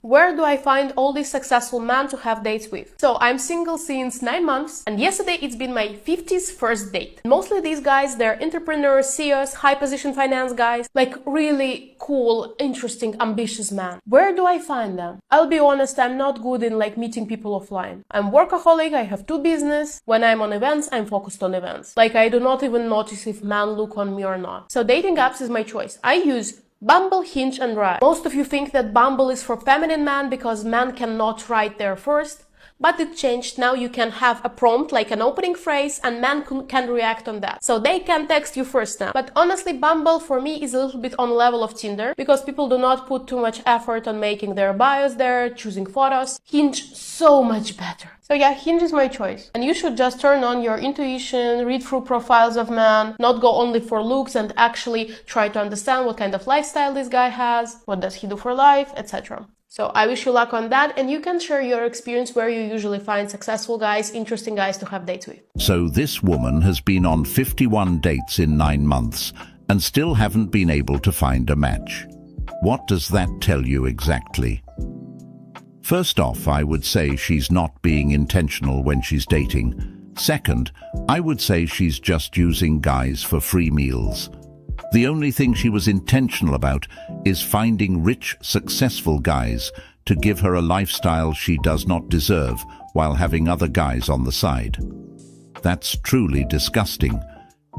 Where do I find all these successful men to have dates with? So I'm single since 9 months, and yesterday it's been my 50th first date. Mostly these guys, they're entrepreneurs, CEOs, high position finance guys, like really cool, interesting, ambitious men. Where do I find them? I'll be honest, I'm not good in like meeting people offline. I'm workaholic, I have 2 business. When I'm on events, I'm focused on events. Like I do not even notice if men look on me or not. So dating apps is my choice. I use Bumble, Hinge and Ride. Most of you think that Bumble is for feminine men because men cannot write there first. But it changed. Now you can have a prompt, like an opening phrase, and men can react on that. So they can text you first now. But honestly, Bumble for me is a little bit on the level of Tinder, because people do not put too much effort on making their bios there, choosing photos. Hinge, so much better. So yeah, Hinge is my choice. And you should just turn on your intuition, read through profiles of men, not go only for looks, and actually try to understand what kind of lifestyle this guy has, what does he do for life, etc. So I wish you luck on that, and you can share your experience where you usually find successful guys, interesting guys to have dates with. So this woman has been on 51 dates in 9 months and still haven't been able to find a match. What does that tell you exactly? First off, I would say she's not being intentional when she's dating. Second, I would say she's just using guys for free meals. The only thing she was intentional about is finding rich, successful guys to give her a lifestyle she does not deserve while having other guys on the side. That's truly disgusting.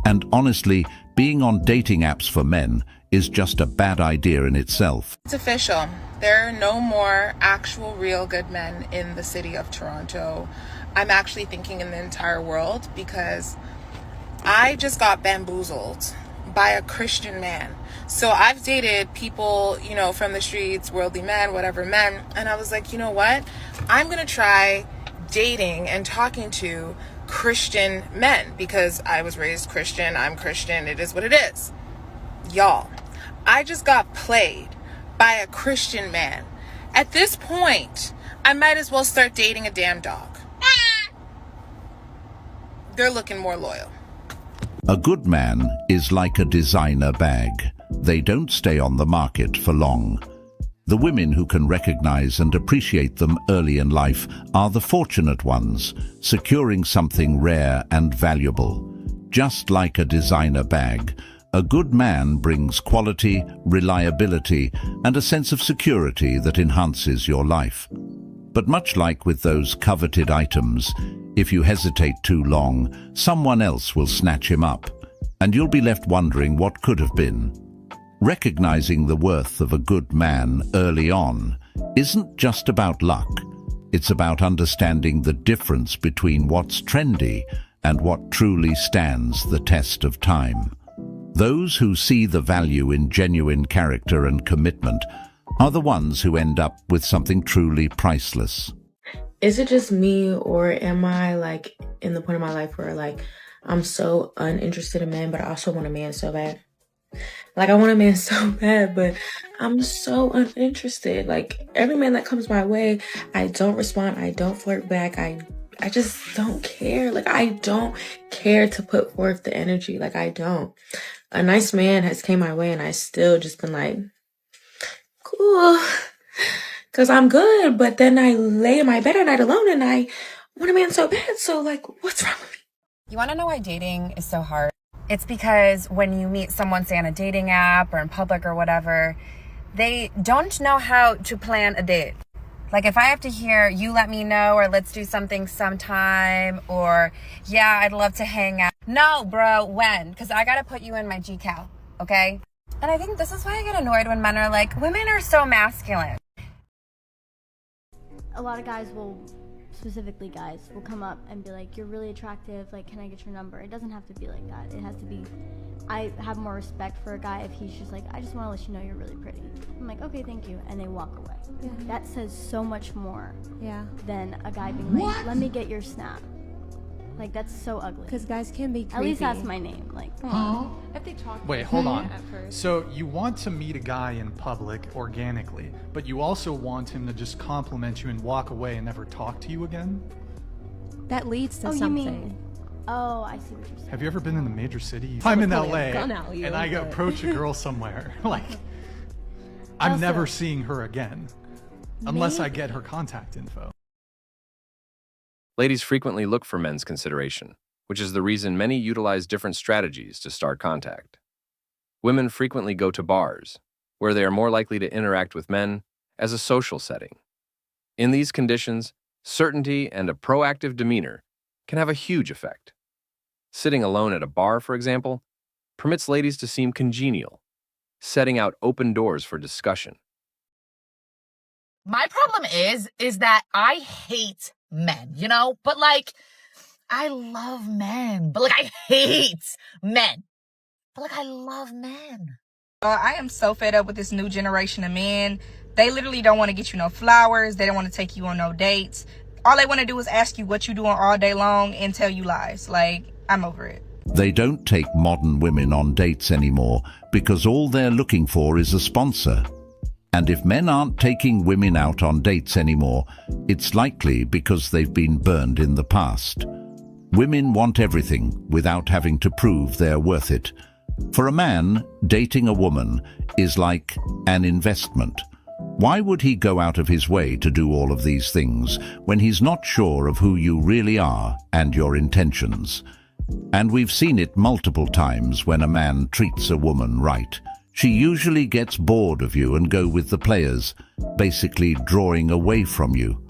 And honestly, being on dating apps for men is just a bad idea in itself. It's official. There are no more actual real good men in the city of Toronto. I'm actually thinking in the entire world, because I just got bamboozled by a Christian man. So I've dated people, you know, from the streets, worldly men, whatever men, and I was like, you know what? I'm gonna try dating and talking to Christian men, because I was raised Christian, I'm Christian, it is what it is. Y'all, I just got played by a Christian man. At this point, I might as well start dating a damn dog. They're looking more loyal. A good man is like a designer bag. They don't stay on the market for long. The women who can recognize and appreciate them early in life are the fortunate ones, securing something rare and valuable. Just like a designer bag, a good man brings quality, reliability, and a sense of security that enhances your life. But much like with those coveted items, if you hesitate too long, someone else will snatch him up, and you'll be left wondering what could have been. Recognizing the worth of a good man early on isn't just about luck. It's about understanding the difference between what's trendy and what truly stands the test of time. Those who see the value in genuine character and commitment are the ones who end up with something truly priceless. Is it just me, or am I like in the point of my life where like I'm so uninterested in men, but I also want a man so bad? Like I want a man so bad, but I'm so uninterested. Like every man that comes my way, I don't respond, I don't flirt back, I just don't care. Like I don't care to put forth the energy. Like I don't. A nice man has came my way and I still just been like, cool, because I'm good. But then I lay in my bed at night alone and I want a man so bad. So like, what's wrong with me? You want to know why dating is so hard? It's because when you meet someone, say on a dating app or in public or whatever, they don't know how to plan a date. Like if I have to hear, you let me know, or let's do something sometime, or yeah, I'd love to hang out. No, bro, when? Because I got to put you in my GCal, okay? And I think this is why I get annoyed when men are like, women are so masculine. A lot of guys will, specifically guys, will come up and be like, you're really attractive, like, can I get your number? It doesn't have to be like that. It has to be, I have more respect for a guy if he's just like, I just want to let you know you're really pretty. I'm like, okay, thank you, and they walk away. Yeah. That says so much more than a guy being like, let me get your snap. Like, that's so ugly. Because guys can be creepy. At least that's my name. Like, come on. If they talk. Wait, hold on. At first. So you want to meet a guy in public organically, but you also want him to just compliment you and walk away and never talk to you again? That leads to Oh, something. you mean? Oh, I see what you're saying. Have you ever been in a major city? I'm in LA gun at you, and I but- approach a girl somewhere. Like, I'm Also- never seeing her again. Unless I get her contact info. Ladies frequently look for men's consideration, which is the reason many utilize different strategies to start contact. Women frequently go to bars, where they are more likely to interact with men as a social setting. In these conditions, certainty and a proactive demeanor can have a huge effect. Sitting alone at a bar, for example, permits ladies to seem congenial, setting out open doors for discussion. My problem is that I hate men, you know? But, like, I love men. But, like, I hate men. But, like, I love men. I am so fed up with this new generation of men. They literally don't want to get you no flowers. They don't want to take you on no dates. All they want to do is ask you what you doing all day long and tell you lies. Like, I'm over it. They don't take modern women on dates anymore because all they're looking for is a sponsor. And if men aren't taking women out on dates anymore, it's likely because they've been burned in the past. Women want everything without having to prove they're worth it. For a man, dating a woman is like an investment. Why would he go out of his way to do all of these things when he's not sure of who you really are and your intentions? And we've seen it multiple times when a man treats a woman right. She usually gets bored of you and go with the players, basically drawing away from you.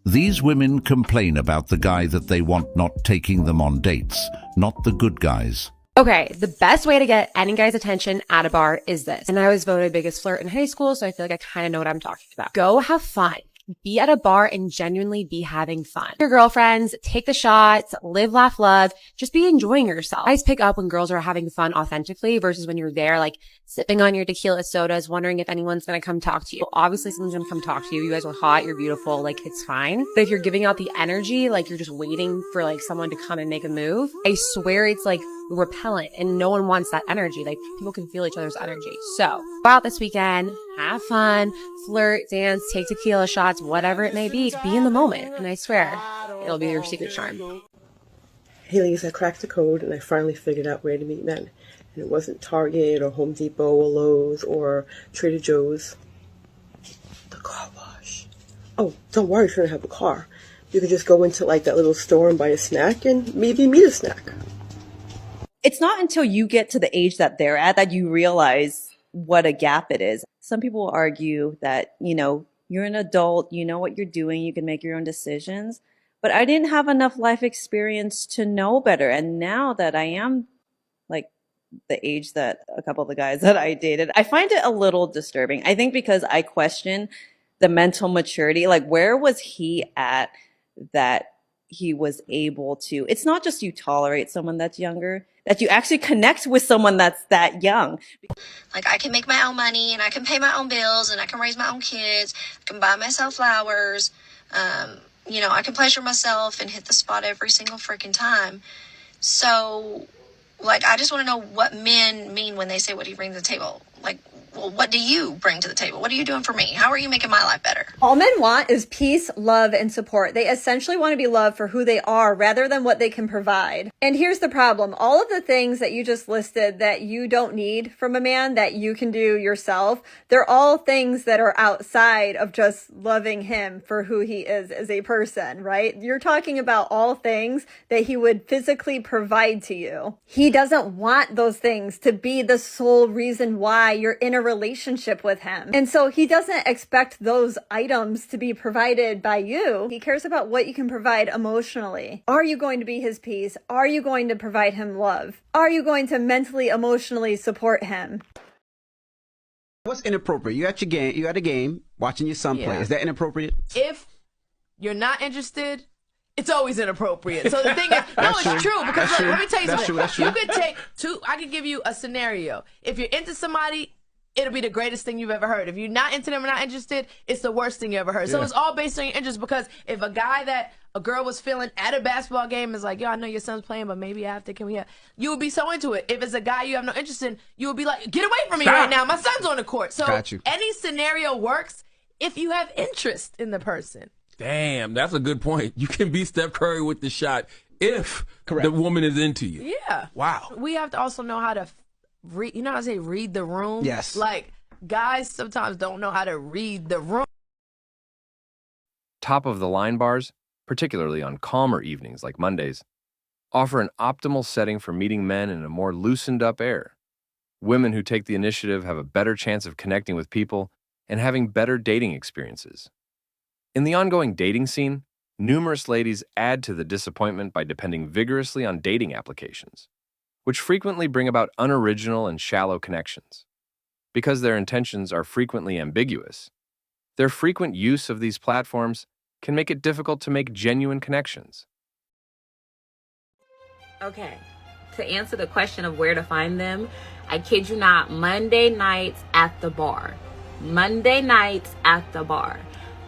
These women complain about the guy that they want not taking them on dates, not the good guys. Okay, the best way to get any guy's attention at a bar is this. And I was voted biggest flirt in high school, so I feel like I kind of know what I'm talking about. Go have fun. Be at a bar and genuinely be having fun. Your girlfriends, take the shots, live, laugh, love. Just be enjoying yourself. Guys pick up when girls are having fun authentically versus when you're there, like sipping on your tequila sodas, wondering if anyone's going to come talk to you. Obviously, someone's going to come talk to you. You guys are hot. You're beautiful. Like, it's fine. But if you're giving out the energy, like you're just waiting for like someone to come and make a move, I swear it's like repellent and no one wants that energy. Like, people can feel each other's energy. So go out this weekend, have fun, flirt, dance, take tequila shots, whatever it may be in the moment. And I swear it'll be your secret charm. Hey ladies, I cracked the code and I finally figured out where to meet men. And it wasn't Target or Home Depot or Lowe's or Trader Joe's. The car wash. Oh, don't worry if you don't have a car. You could just go into like that little store and buy a snack and maybe meet a snack. It's not until you get to the age that they're at that you realize what a gap it is. Some people will argue that, you know, you're an adult, you know what you're doing, you can make your own decisions. But I didn't have enough life experience to know better. And now that I am like the age that a couple of the guys that I dated, I find it a little disturbing. I think because I question the mental maturity, like where was he at that he was able to, it's not just you tolerate someone that's younger, that you actually connect with someone that's that young. Like, I can make my own money and I can pay my own bills and I can raise my own kids. I can buy myself flowers. You know, I can pleasure myself and hit the spot every single freaking time. So, like, I just want to know what men mean when they say what he brings to the table. Like, well, what do you bring to the table? What are you doing for me? How are you making my life better? All men want is peace, love, and support. They essentially want to be loved for who they are rather than what they can provide. And here's the problem. All of the things that you just listed that you don't need from a man that you can do yourself, they're all things that are outside of just loving him for who he is as a person, right? You're talking about all things that he would physically provide to you. He doesn't want those things to be the sole reason why you're in a relationship with him. And so he doesn't expect those items to be provided by you. He cares about what you can provide emotionally. Are you going to be his peace? Are you going to provide him love? Are you going to mentally, emotionally support him? What's inappropriate? You at your game, you at a game, watching your son play. Is that inappropriate? If you're not interested, it's always inappropriate. So the thing is, no, it's true because look, let me tell you something. You could take two. I could give you a scenario. If you're into somebody, it'll be the greatest thing you've ever heard. If you're not into them or not interested, it's the worst thing you ever heard. So it's all based on your interest, because if a guy that a girl was feeling at a basketball game is like, yo, I know your son's playing, but maybe after, can we have, you would be so into it. If it's a guy you have no interest in, you would be like, get away from me right now. My son's on the court. So any scenario works if you have interest in the person. Damn, that's a good point. You can be Steph Curry with the shot if the woman is into you. Yeah. Wow. We have to also know how to read, you know how to say read the room? Yes. Like, guys sometimes don't know how to read the room. top-of-the-line bars, particularly on calmer evenings like Mondays, offer an optimal setting for meeting men in a more loosened-up air. Women who take the initiative have a better chance of connecting with people and having better dating experiences. In the ongoing dating scene, numerous ladies add to the disappointment by depending vigorously on dating applications, which frequently bring about unoriginal and shallow connections. Because their intentions are frequently ambiguous, their frequent use of these platforms can make it difficult to make genuine connections. Okay, to answer the question of where to find them, I kid you not, Monday nights at the bar. Monday nights at the bar.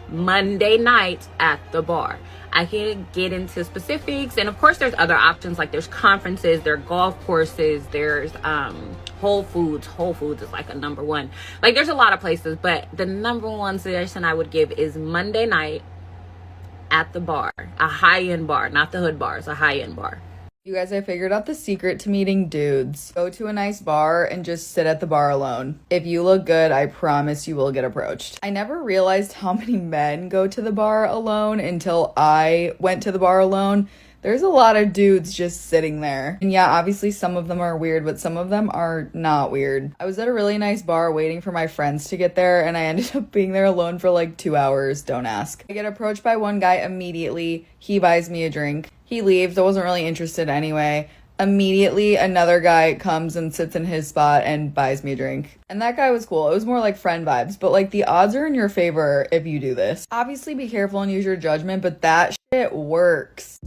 Monday nights at the bar. I can get into specifics, and of course there's other options, like there's conferences, there are golf courses, there's Whole Foods. Whole Foods is like a number one. Like there's a lot of places, but the number one suggestion I would give is Monday night at the bar. A high-end bar, not the hood bars, a high-end bar. You guys, I figured out the secret to meeting dudes. Go to a nice bar and just sit at the bar alone. If you look good, I promise you will get approached. I never realized how many men go to the bar alone until I went to the bar alone. There's a lot of dudes just sitting there. And yeah, obviously some of them are weird, but some of them are not weird. I was at a really nice bar waiting for my friends to get there, and I ended up being there alone for like 2 hours. Don't ask. I get approached by one guy immediately. He buys me a drink. He leaves. I wasn't really interested anyway. Immediately, another guy comes and sits in his spot and buys me a drink. And that guy was cool. It was more like friend vibes, but like the odds are in your favor if you do this. Obviously, be careful and use your judgment, but that shit works.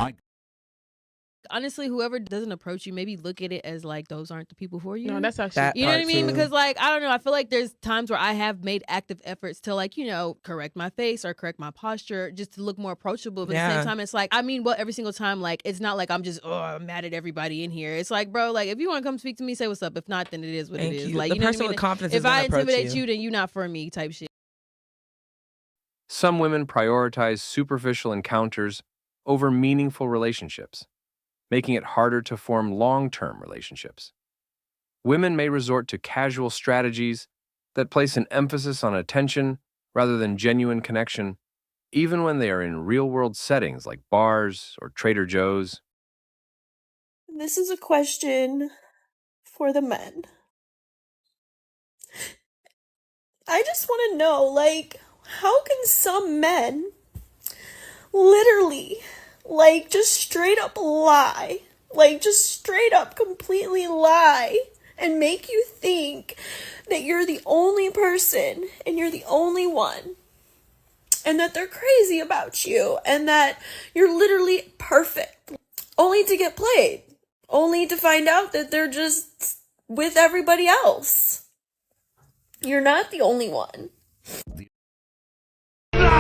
Honestly, whoever doesn't approach you, maybe look at it as like those aren't the people for you. No, that's actually you know what I mean? Because like, I don't know, I feel like there's times where I have made active efforts to like, you know, correct my face or correct my posture just to look more approachable. But at the same time, it's like, I mean, well, every single time, like, it's not like I'm just, I'm mad at everybody in here. It's like, bro, like, if you want to come speak to me, say what's up. If not, then it is what it is. Like, the you know person what I mean? with confidence If is I gonna approach intimidate you, then you're not for me type shit. Some women prioritize superficial encounters over meaningful relationships, making it harder to form long-term relationships. Women may resort to casual strategies that place an emphasis on attention rather than genuine connection, even when they are in real-world settings like bars or Trader Joe's. This is a question for the men. I just want to know, like, how can some men literally, like, just straight up lie, like, just straight up completely lie and make you think that you're the only person and you're the only one and that they're crazy about you and that you're literally perfect, only to get played, only to find out that they're just with everybody else. You're not the only one. No!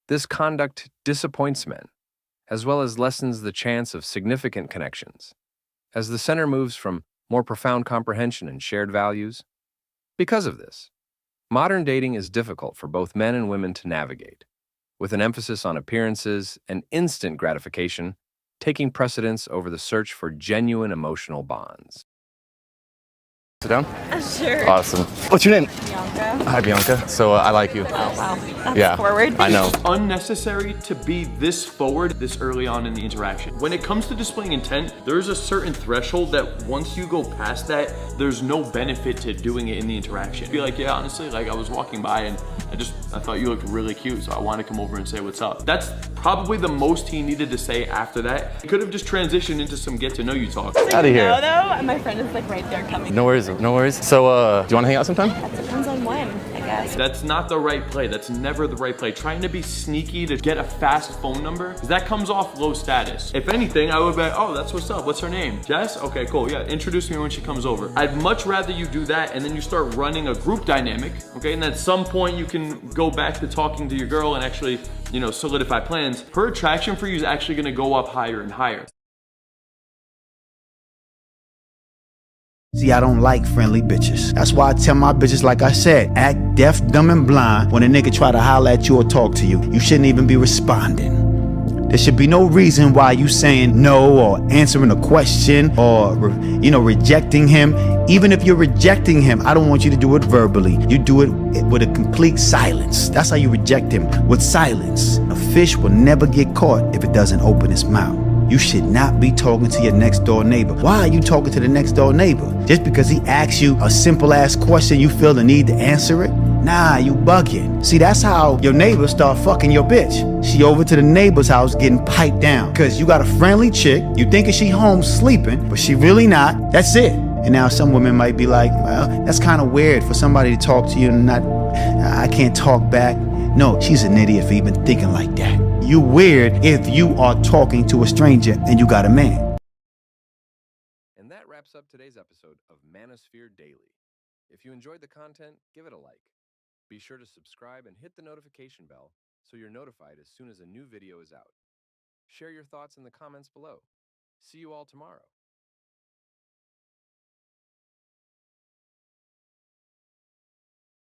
This conduct disappoints men, as well as lessens the chance of significant connections, as the center moves from more profound comprehension and shared values. Because of this, modern dating is difficult for both men and women to navigate, with an emphasis on appearances and instant gratification taking precedence over the search for genuine emotional bonds. Sit down? Sure. Awesome. What's your name? Bianca. Hi, Bianca. So I like you. Oh, wow. That's yeah, forward. I know. Unnecessary to be this forward this early on in the interaction. When it comes to displaying intent, there's a certain threshold that once you go past that, there's no benefit to doing it in the interaction. Be like, yeah, honestly, like I was walking by and I thought you looked really cute, so I want to come over and say what's up. That's probably the most he needed to say after that. He could have just transitioned into some get to know you talk. Out of here. No, though, my friend is like right there coming. No worries. So, do you want to hang out sometime? That depends on when, I guess. That's not the right play. That's never the right play. Trying to be sneaky to get a fast phone number, because that comes off low status. If anything, I would be like, oh, that's what's up. What's her name? Jess? Okay, cool. Yeah, introduce me when she comes over. I'd much rather you do that and then you start running a group dynamic, okay? And at some point you can go back to talking to your girl and actually, you know, solidify plans. Her attraction for you is actually gonna go up higher and higher. See, I don't like friendly bitches. That's why I tell my bitches, like I said, act deaf, dumb, and blind when a nigga try to holler at you or talk to you. You shouldn't even be responding. There should be no reason why you saying no or answering a question or, rejecting him. Even if you're rejecting him, I don't want you to do it verbally. You do it with a complete silence. That's how you reject him, with silence. A fish will never get caught if it doesn't open its mouth. You should not be talking to your next door neighbor. Why are you talking to the next door neighbor? Just because he asks you a simple ass question, you feel the need to answer it? Nah, you bugging. See, that's how your neighbors start fucking your bitch. She over to the neighbor's house getting piped down. Cause you got a friendly chick, you thinking she home sleeping, but she really not. That's it. And now some women might be like, well, that's kind of weird for somebody to talk to you and I can't talk back. No, she's an idiot for even thinking like that. You weird if you are talking to a stranger and you got a man. And that wraps up today's episode of Manosphere Daily. If you enjoyed the content, give it a like. Be sure to subscribe and hit the notification bell so you're notified as soon as a new video is out. Share your thoughts in the comments below. See you all tomorrow.